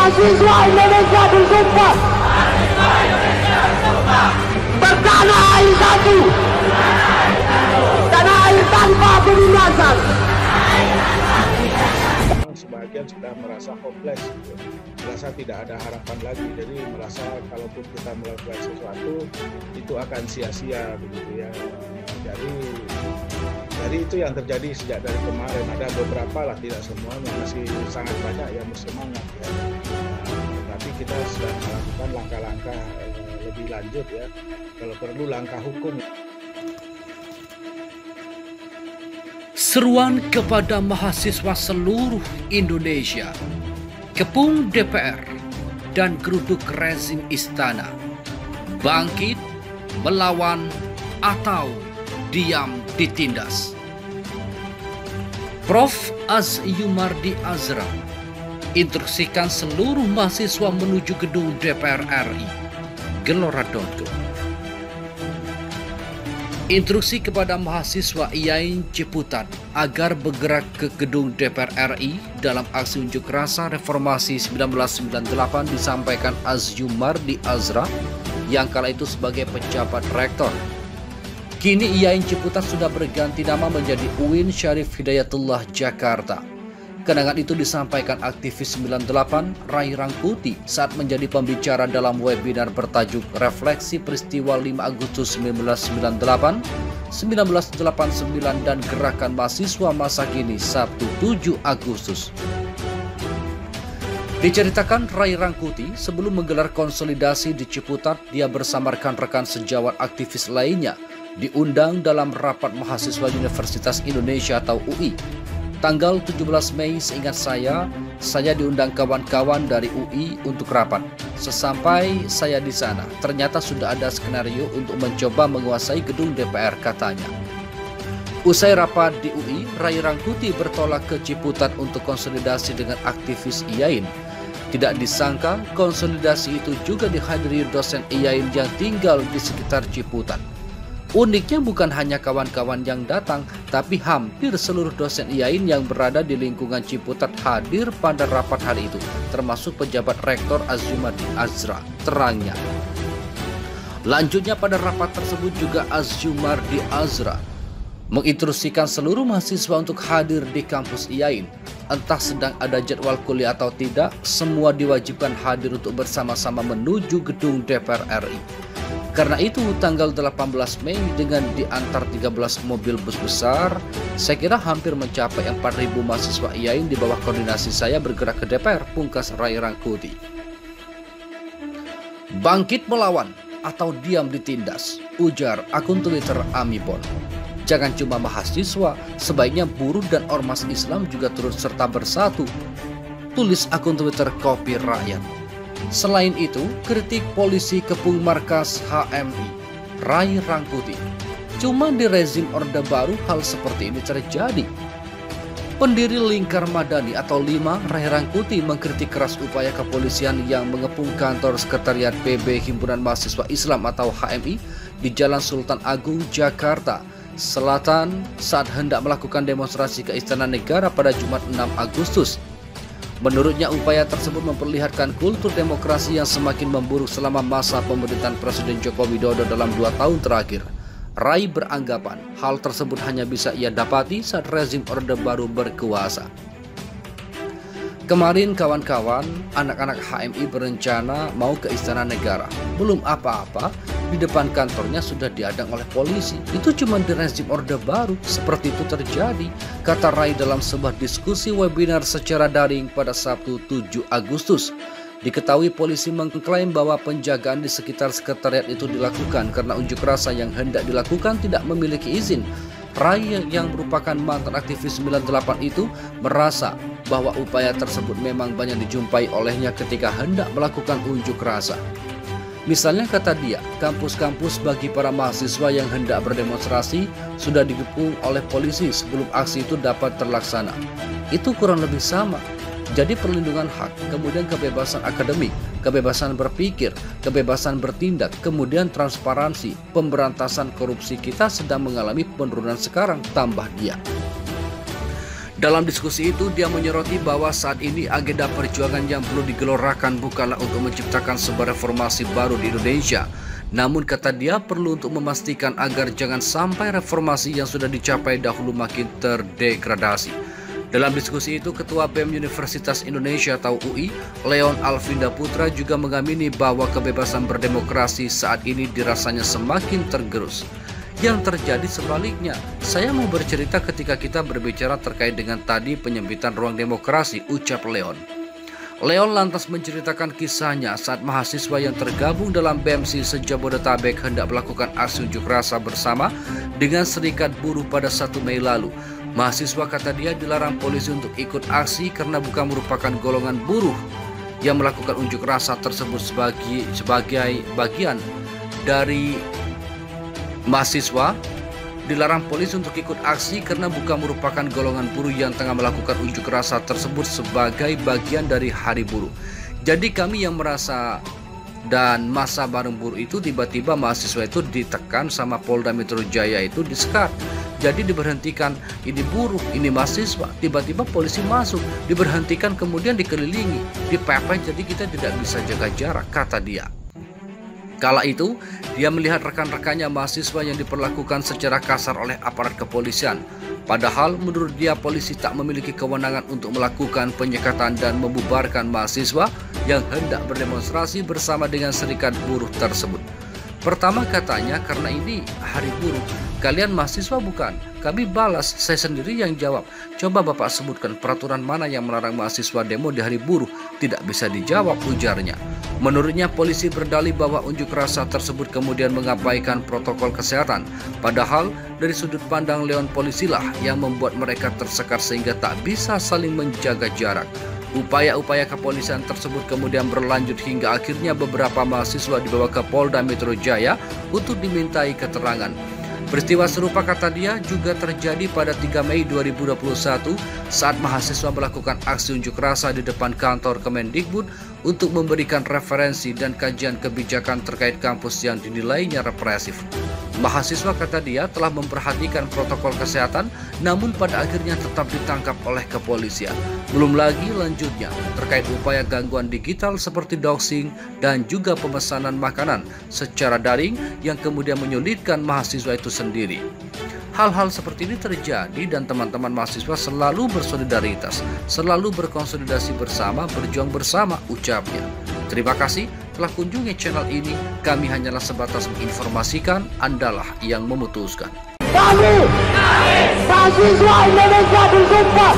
Mahasiswa Indonesia bersumpah bertanah air satu, tanah air tanpa penindasan. Sebagian sudah merasa hopeless, merasa tidak ada harapan lagi, jadi merasa kalaupun kita melakukan sesuatu itu akan sia-sia begitu ya. Jadi itu yang terjadi sejak dari kemarin. Ada beberapa lah, tidak semua, masih sangat banyak yang bersemangat ya. Tapi kita sudah melakukan langkah-langkah lebih lanjut ya, kalau perlu langkah hukum. Seruan kepada mahasiswa seluruh Indonesia, kepung DPR dan geruduk rezim istana, bangkit, melawan, atau diam ditindas. Prof. Azyumardi Azra instruksikan seluruh mahasiswa menuju gedung DPR RI, Gelora.go. Instruksi kepada mahasiswa IAIN Ciputat agar bergerak ke gedung DPR RI dalam aksi unjuk rasa reformasi 1998 disampaikan Azyumardi Azra yang kala itu sebagai pejabat rektor. Kini IAIN Ciputat sudah berganti nama menjadi UIN Syarif Hidayatullah Jakarta. Kenangan itu disampaikan aktivis 98 Rai Rangkuti saat menjadi pembicara dalam webinar bertajuk Refleksi Peristiwa 5 Agustus 1998, 1989 dan Gerakan Mahasiswa Masa Kini Sabtu 7 Agustus. Diceritakan Rai Rangkuti sebelum menggelar konsolidasi di Ciputat, dia bersama rekan-rekan sejawat aktivis lainnya diundang dalam rapat mahasiswa Universitas Indonesia atau UI. Tanggal 17 Mei seingat saya diundang kawan-kawan dari UI untuk rapat. Sesampai saya di sana, ternyata sudah ada skenario untuk mencoba menguasai gedung DPR katanya. Usai rapat di UI, Rai Rangkuti bertolak ke Ciputat untuk konsolidasi dengan aktivis IAIN. Tidak disangka konsolidasi itu juga dihadiri dosen IAIN yang tinggal di sekitar Ciputat. Uniknya bukan hanya kawan-kawan yang datang, tapi hampir seluruh dosen IAIN yang berada di lingkungan Ciputat hadir pada rapat hari itu, termasuk pejabat rektor Azyumardi Azra, terangnya. Lanjutnya pada rapat tersebut juga Azyumardi Azra menginstruksikan seluruh mahasiswa untuk hadir di kampus IAIN. Entah sedang ada jadwal kuliah atau tidak, semua diwajibkan hadir untuk bersama-sama menuju gedung DPR RI. Karena itu tanggal 18 Mei dengan diantar 13 mobil bus besar, saya kira hampir mencapai 4.000 mahasiswa IAIN di bawah koordinasi saya bergerak ke DPR, pungkas Rai Rangkuti. Bangkit melawan atau diam ditindas, ujar akun Twitter Amibon. Jangan cuma mahasiswa, sebaiknya buruh dan ormas Islam juga turut serta bersatu, tulis akun Twitter Kopi Rakyat. Selain itu, kritik polisi kepung markas HMI, Rai Rangkuti. Cuma di rezim Orde Baru hal seperti ini terjadi. Pendiri Lingkar Madani atau Lima, Rai Rangkuti mengkritik keras upaya kepolisian yang mengepung kantor sekretariat PB Himpunan Mahasiswa Islam atau HMI di Jalan Sultan Agung, Jakarta Selatan saat hendak melakukan demonstrasi ke Istana Negara pada Jumat 6 Agustus. Menurutnya upaya tersebut memperlihatkan kultur demokrasi yang semakin memburuk selama masa pemerintahan Presiden Joko Widodo dalam 2 tahun terakhir. Rai beranggapan hal tersebut hanya bisa ia dapati saat rezim Orde Baru berkuasa. Kemarin kawan-kawan, anak-anak HMI berencana mau ke Istana Negara. Belum apa-apa, di depan kantornya sudah diadang oleh polisi. Itu cuma di rezim Orde Baru, seperti itu terjadi, kata Rai dalam sebuah diskusi webinar secara daring pada Sabtu 7 Agustus. Diketahui polisi mengklaim bahwa penjagaan di sekitar sekretariat itu dilakukan karena unjuk rasa yang hendak dilakukan tidak memiliki izin. Rai yang merupakan mantan aktivis 98 itu merasa bahwa upaya tersebut memang banyak dijumpai olehnya ketika hendak melakukan unjuk rasa. Misalnya kata dia, kampus-kampus bagi para mahasiswa yang hendak berdemonstrasi sudah dikepung oleh polisi sebelum aksi itu dapat terlaksana. Itu kurang lebih sama. Jadi perlindungan hak, kemudian kebebasan akademik, kebebasan berpikir, kebebasan bertindak, kemudian transparansi, pemberantasan korupsi kita sedang mengalami penurunan sekarang, tambah dia. Dalam diskusi itu, dia menyoroti bahwa saat ini agenda perjuangan yang perlu digelorakan bukanlah untuk menciptakan sebuah reformasi baru di Indonesia. Namun kata dia perlu untuk memastikan agar jangan sampai reformasi yang sudah dicapai dahulu makin terdegradasi. Dalam diskusi itu, Ketua BEM Universitas Indonesia atau UI, Leon Alvinda Putra juga mengamini bahwa kebebasan berdemokrasi saat ini dirasanya semakin tergerus. Yang terjadi sebaliknya, saya mau bercerita ketika kita berbicara terkait dengan tadi penyempitan ruang demokrasi, ucap Leon. Leon lantas menceritakan kisahnya saat mahasiswa yang tergabung dalam BEMSI se-Jabodetabek hendak melakukan aksi unjuk rasa bersama dengan Serikat Buruh pada 1 Mei lalu. Mahasiswa kata dia dilarang polisi untuk ikut aksi karena bukan merupakan golongan buruh yang melakukan unjuk rasa tersebut sebagai bagian dari mahasiswa dilarang polisi untuk ikut aksi karena bukan merupakan golongan buruh yang tengah melakukan unjuk rasa tersebut sebagai bagian dari Hari Buruh. Jadi kami yang merasa dan masa bareng buruh itu tiba-tiba mahasiswa itu ditekan sama Polda Metro Jaya itu disekat. Jadi diberhentikan, ini buruh, ini mahasiswa, tiba-tiba polisi masuk, diberhentikan kemudian dikelilingi, dipepet, jadi kita tidak bisa jaga jarak, kata dia. Kala itu, dia melihat rekan-rekannya mahasiswa yang diperlakukan secara kasar oleh aparat kepolisian. Padahal menurut dia polisi tak memiliki kewenangan untuk melakukan penyekatan dan membubarkan mahasiswa yang hendak berdemonstrasi bersama dengan serikat buruh tersebut. Pertama katanya karena ini hari buruh, kalian mahasiswa bukan? Kami balas, saya sendiri yang jawab. Coba Bapak sebutkan peraturan mana yang melarang mahasiswa demo di hari buruh? Tidak bisa dijawab, ujarnya. Menurutnya polisi berdalih bahwa unjuk rasa tersebut kemudian mengabaikan protokol kesehatan. Padahal dari sudut pandang Leon polisilah yang membuat mereka tersekat sehingga tak bisa saling menjaga jarak. Upaya-upaya kepolisian tersebut kemudian berlanjut hingga akhirnya beberapa mahasiswa dibawa ke Polda Metro Jaya untuk dimintai keterangan. Peristiwa serupa kata dia juga terjadi pada 3 Mei 2021 saat mahasiswa melakukan aksi unjuk rasa di depan kantor Kemendikbud untuk memberikan referensi dan kajian kebijakan terkait kampus yang dinilainya represif. Mahasiswa kata dia telah memperhatikan protokol kesehatan namun pada akhirnya tetap ditangkap oleh kepolisian. Belum lagi lanjutnya terkait upaya gangguan digital seperti doxing dan juga pemesanan makanan secara daring yang kemudian menyulitkan mahasiswa itu sendiri. Hal-hal seperti ini terjadi dan teman-teman mahasiswa selalu bersolidaritas, selalu berkonsolidasi bersama, berjuang bersama, ucapnya. Terima kasih telah kunjungi channel ini, kami hanyalah sebatas menginformasikan, Andalah yang memutuskan. Kami, mahasiswa Indonesia bersumpah.